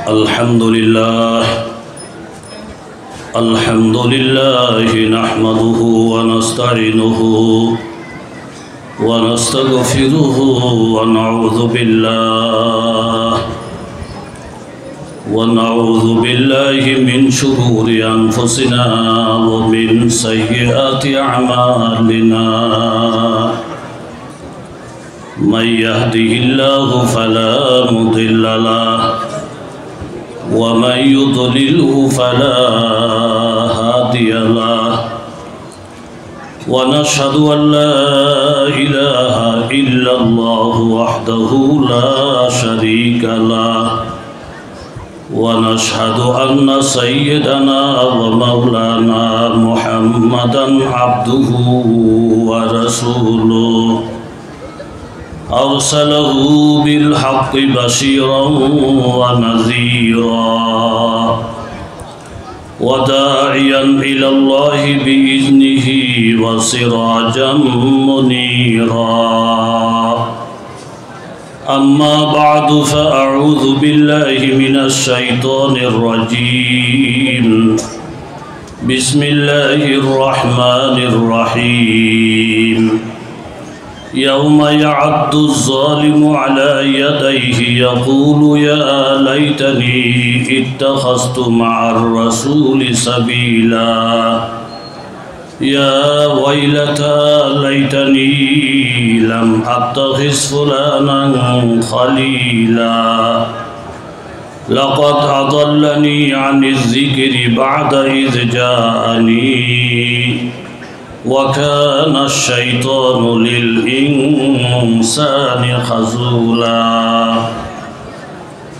الحمد لله نحمده ونستعينه ونستغفره ونعوذ بالله من شرور أنفسنا ومن سيئات أعمالنا من يهده الله فلا مضل له ومن يضلله فلا هادي له ونشهد أن لا إله إلا الله وحده لا شريك له ونشهد أن سيدنا ومولانا محمدا عبده ورسوله أرسله بالحق بشيرا ونذيرا وداعيا إلى الله بإذنه وسراجا منيرا أما بعد فأعوذ بالله من الشيطان الرجيم بسم الله الرحمن الرحيم يوم يعض الظالم على يديه يقول يا ليتني اتخذت مع الرسول سبيلا يا ويلتى ليتني لم أتخذ فلانا خليلا لقد أضلني عن الذكر بعد إذ جاءني وكان الشيطان للإنسان خذولا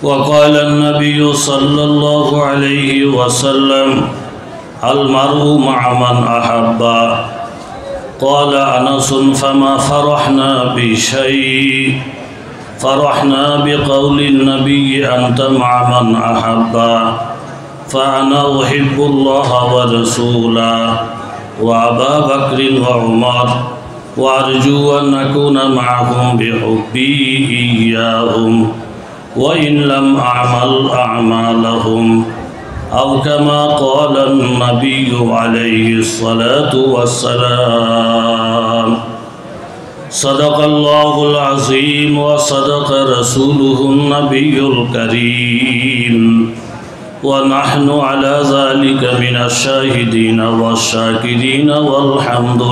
وقال النبي صلى الله عليه وسلم المرء مع من أحب قال أنس فما فرحنا بشيء فرحنا بقول النبي أنت مع من أحب فأنا أحب الله ورسوله وأبا بكر وعمر وأرجو أن أكون معهم بحبي إياهم وإن لم أعمل أعمالهم أو كما قال النبي عليه الصلاة والسلام صدق الله العظيم وصدق رسوله النبي الكريم ونحن على ذلك من الشاهدين والشاكرين والحمد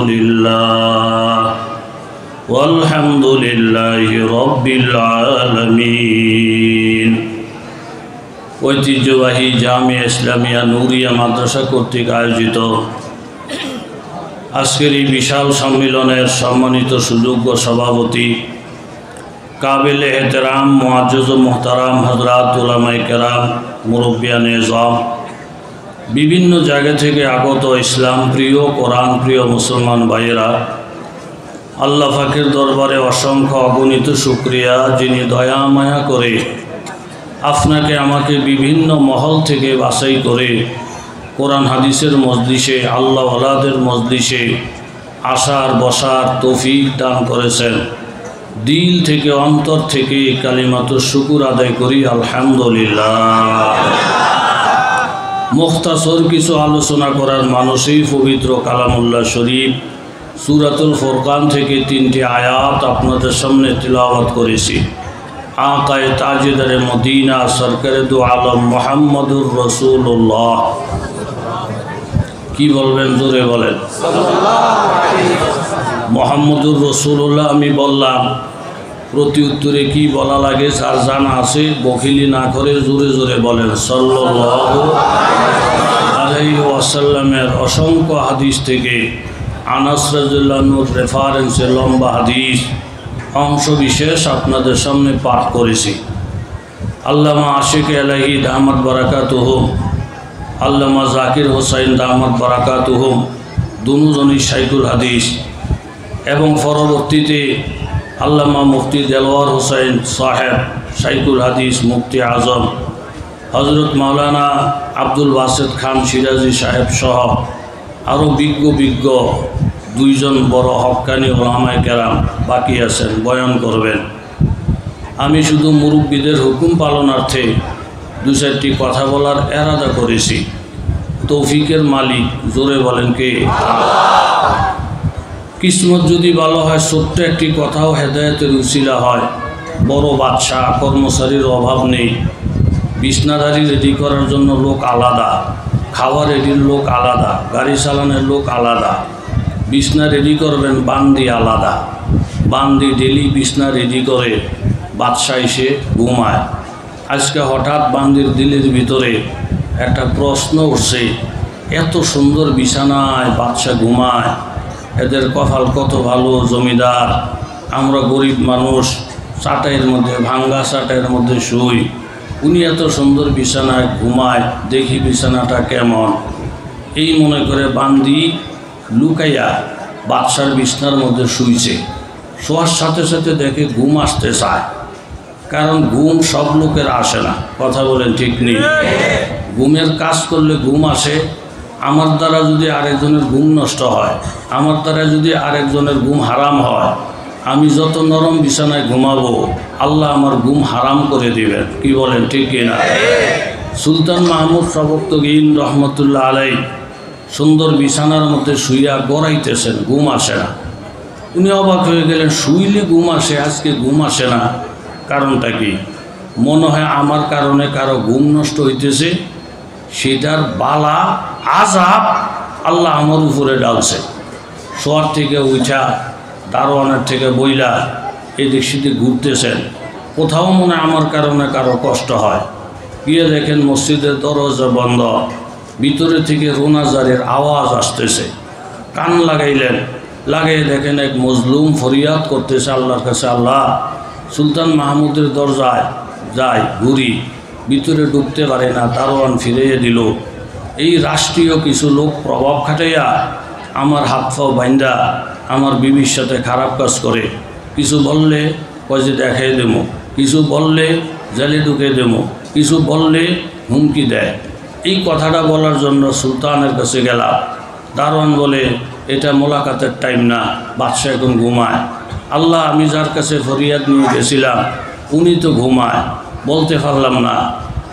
لله رب العالمين ঐতিহ্যবাহী জামিয়া ইসলামিয়া নুরিয়া মাদ্রাসা কর্তৃক আয়োজিত আজকের এই বিশাল সম্মেলনের সম্মানিত সুযোগ্য সভাপতি কাবিলে এহতেরাম মুআজ্জজ মুহতারাম হযরত উলামায়ে কেরাম মুরব্বিয়ানে ইজম বিভিন্ন জায়গা থেকে আগত ইসলাম প্রিয় কোরআন প্রিয় মুসলমান ভাইয়েরা আল্লাহ পাকের দরবারে অসংখ্য অগণিত শুকরিয়া যিনি দয়া মায়া করে আপনাকে আমাকে বিভিন্ন মহল থেকে বাছাই করে কোরআন হাদিসের মজলিসে আল্লাহ ওয়ালাদের মজলিসে আসার বসার তৌফিক দান করেছেন দিল থেকে অন্তর থেকে কালিমাতুর শুকুর আদায় করি আলহামদুলিল্লাহ। মুখতাসর কিছু আলোচনা করার মানসেই পবিত্র কালামুল্লাহ শরীফ সূরাতুল ফুরকান থেকে 3টি আয়াত আপনাদের সামনে তিলাওয়াত করেছি। আকায়ে তাজদারে মদিনা সরকারে দু আলম মুহাম্মদুর রাসূলুল্লাহ কি বলবেন জোরে বলেন মুহাম্মদুর রাসূলুল্লাহ আমি বললাম প্রতি উত্তরে কি বলা লাগে যার জানা আছে বখিলি না করে জোরে জোরে বলেন সাল্লাল্লাহু আলাইহি ওয়াসাল্লামের অসংখ্য হাদিস থেকে আনাস রাদিয়াল্লাহু আনহুর রেফারেন্সে লম্বা হাদিস অংশ বিশেষ আপনাদের সামনে পাঠ করেছি। আল্লামা আশিক আলাইহি দামাত বারাকাতুহু আল্লামা জাকির হোসাইন দামাত বারাকাতুহু দুজনই শাইখুল হাদিস এবং পরবর্তীতে আল্লামা মুফতি দেলওয়ার হোসাইন সাহেব শাইখুল হাদিস মুফতি আজম হযরত মাওলানা আব্দুল বাসেত খান সিরাজি সাহেব সহ আরও বিজ্ঞ দুইজন বড় হক্কানি ওলামায়ে কেরাম বাকি আছেন বয়ান করবেন। আমি শুধু মুরব্বীদের হুকুম পালনার্থে দুই চারটি কথা বলার এরাদা করেছি। তৌফিকের মালিক জোরে বলেন কে? কিসমত যদি ভালো হয়, ছোট্ট একটি কথাও হেদায়েতের উসিলা হয়। বড় বাদশাহ, কর্মচারীর অভাব নেই। বিছনাদারি রেডি করার জন্য লোক আলাদা, খাওয়া রেডির লোক আলাদা, গাড়ি চালানোর লোক আলাদা। বিছনা রেডি করবেন বান্দি আলাদা। বান্দি ডেলি বিছনা রেডি করে, বাদশাহ এসে ঘুমায়। আজকে হঠাৎ বান্দির দিলের ভিতরে একটা প্রশ্ন উঠছে, এত সুন্দর বিছানায় বাদশাহ ঘুমায়, এদের কপাল কত ভালো, জমিদার। আমরা গরিব মানুষ, চাটাইয়ের মধ্যে, ভাঙ্গা চাটাইয়ের মধ্যে শুই, উনি এত সুন্দর বিছানায় ঘুমায়, দেখি বিছানাটা কেমন। এই মনে করে বান্দি লুকাইয়া বাদশার বিছনার মধ্যে শুইছে। শোয়ার সাথে সাথে দেখে ঘুম আসতে চায়, কারণ ঘুম সব লোকের আসে না। কথা বলেন ঠিক নেই? ঘুমের কাজ করলে ঘুম আসে। আমার দ্বারা যদি আরেকজনের ঘুম নষ্ট হয়, আমার দ্বারা যদি আরেকজনের ঘুম হারাম হয়, আমি যত নরম বিছানায় ঘুমাবো, আল্লাহ আমার ঘুম হারাম করে দিবেন। কি বলেন ঠিক কিনা? সুলতান মাহমুদ সবক্তগীন রহমতুল্লাহ আলাই সুন্দর বিছানার মধ্যে শুইয়া গড়াইতেছেন, ঘুম আসে না। উনি অবাক হয়ে গেলেন, শুইলে ঘুম আসে, আজকে ঘুম আসে না, কারণটা কি? মনে হয় আমার কারণে কারো ঘুম নষ্ট হইতেছে, সেটার বালা আযাব আল্লাহ আমার উপরে ডালছে। শোয়ার থেকে উঠা, দারোয়ানের থেকে বইলা এদিক সেদিক ঘুরতেছেন, কোথাও মনে আমার কারণে কারো কষ্ট হয়। গিয়ে দেখেন মসজিদের দরজা বন্ধ, ভিতরে থেকে রোনাজারের আওয়াজ আসতেছে। কান লাগাইলেন, লাগাই দেখেন এক মজলুম ফরিয়াদ করতেছে আল্লাহর কাছে, আল্লাহ সুলতান মাহমুদের দরজায় যাই, ঘুরি, ভিতরে ঢুকতে পারে না, দারোয়ান ফিরিয়ে দিল। এই রাষ্ট্রীয় কিছু লোক প্রভাব খাটাইয়া আমার হাত পাও বাইন্দা আমার বিবির সাথে খারাপ কাজ করে। কিছু বললে কয়ে দেখাই দেবো, কিছু বললে জেলে ঢুকে দেবো, কিছু বললে হুমকি দেয়। এই কথাটা বলার জন্য সুলতানের কাছে গেলাম। দারোয়ান বলে, এটা মোলাকাতের টাইম না, বাদশাহ এখন ঘুমায়। আল্লাহ, আমি যার কাছে ফরিয়াদ নিয়ে গেছিলাম উনি তো ঘুমায়, বলতে পারলাম না।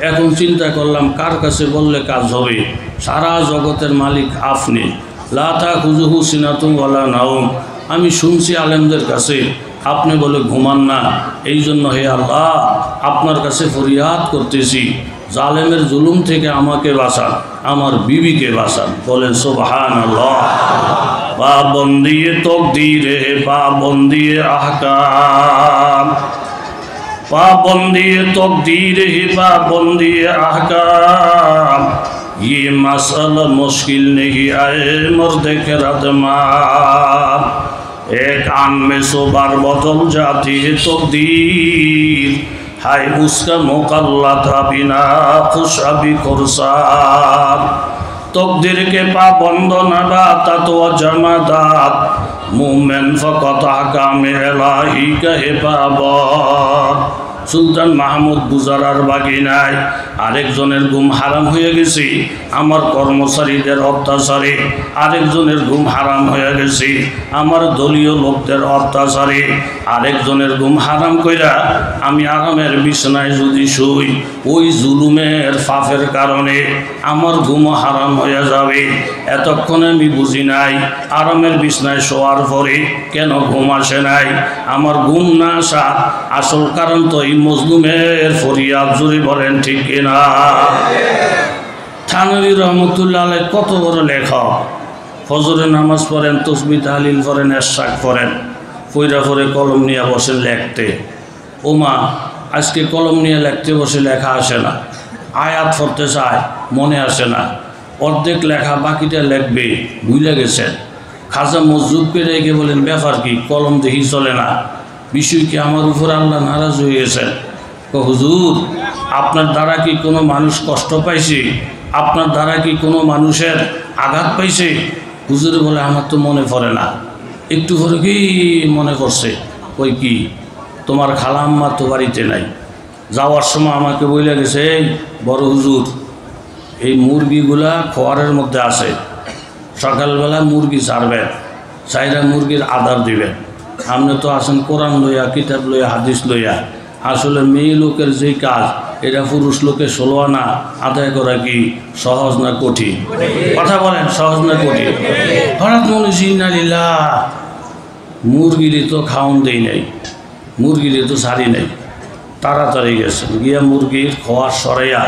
এখন চিন্তা করলাম কার কাছে বললে কাজ হবে। সারা জগতের মালিক আপনি, লা তাখুযুহু সিনাতুন ওয়ালা নাওম। আমি শুনছি আলেমদের কাছে আপনি বলে ঘুমান না, এই জন্য হে আল্লাহ আপনার কাছে ফরিয়াদ করতেছি, জালেমের জুলুম থেকে আমাকে বাঁচান, আমার বিবিকে বাঁচান। বলেন সুবহানাল্লাহ। পাবন্দিয়ে তকদীরে, পাবন্দিয়ে আহকাম, पाबंदी तकदीर ही पाबंदी अहकाम, ये मसला मुश्किल नहीं आए मर्द के रदमान। एक आन में सो बार बदल जाती है तकदीर, हाय उसका मुकल्ला था बिना खुश अभी खुरसान। तकदीर के पाबंद नबातात व जमादात, मोमेन फकत अहकाम इलाही कहे पाबंद। সুলতান মাহমুদ বুজারার বাগিনায় আরেকজনের ঘুম হারাম হয়ে গেছে, আমার কর্মচারীদের অত্যাচারে। আরেকজনের ঘুম হারাম হয়ে গেছে আমার দলীয় লোকদের অত্যাচারে। আরেকজনের ঘুম হারাম কইরা আমি আরামের বিছানায় যদি শুই, ওই জুলুমের পাপের কারণে আমার ঘুমও হারাম হয়ে যাবে। এতক্ষণে আমি বুঝি নাই আরামের বিছানায় শোয়ার পরে কেন ঘুম আসে নাই। আমার ঘুম না আসা আসল কারণ তো এই মজলুমের ফরিয়াদ। জুড়ে বলেন ঠিক কিনা? থানভী রহমতুল্লাহ আলাইহি কত বড় লেখক, ফজরে নামাজ পড়েন, তসবিহ তাহলিল পড়েন, এরশাদ পড়েন, পইরা পরে কলম নিয়ে বসেন লেখতে। ওমা, আজকে কলম নিয়ে লেখতে বসে লেখা আসে না, আয়াত পড়তে চায় মনে আসে না, অর্ধেক লেখা বাকিটা লেখবে ভুলে গেছেন। খাজা মজুবকে রেখে বলেন, ব্যাপার কি, কলম দেখি চলে না, বিষয় কি আমার উপর আল্লাহ নারাজ হয়ে গেছেন? হুজুর, আপনার দ্বারা কি কোনো মানুষ কষ্ট পাইছে? আপনার দ্বারা কি কোনো মানুষের আঘাত পাইছে? হুজুর বলে, আমার তো মনে পড়ে না। একটু পরে কি মনে করছে, ওই কি তোমার খালাম্মা তো বাড়িতে নাই। যাওয়ার সময় আমাকে বলে গেছে, এই বড় হুজুর, এই মুরগিগুলা খোয়ারের মধ্যে আছে, সকালবেলা মুরগি ছাড়বেন, চাইরা মুরগির আদার দিবেন। আপনি তো আসেন কোরআন লইয়া, কিতাব লইয়া, হাদিস লইয়া, আসলে মেয়ে লোকের যেই কাজ এটা পুরুষ লোকে 16 আনা আদায় করা কি সহজ না কঠিন? কথা বলেন, সহজ না কঠিন? হঠাৎ মনে হচ্ছে ইন্নালিল্লাহ, মুরগিরে তো খাওন দেই নাই, মুরগিরে তো ছাড়ি নাই। তাড়াতাড়ি গেছেন, গিয়া মুরগির খোয়ার সরাইয়া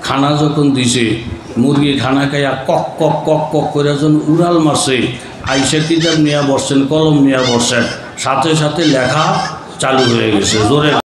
খানা যখন দিছে, মুরগি খানা খাইয়া কক কক কক কক করে যখন উড়াল মারছে, আইসা কিতাব নিয়ে বসছেন, কলম নিয়ে বসছেন, সাথে সাথে লেখা চালু হয়ে গেছে। জোরে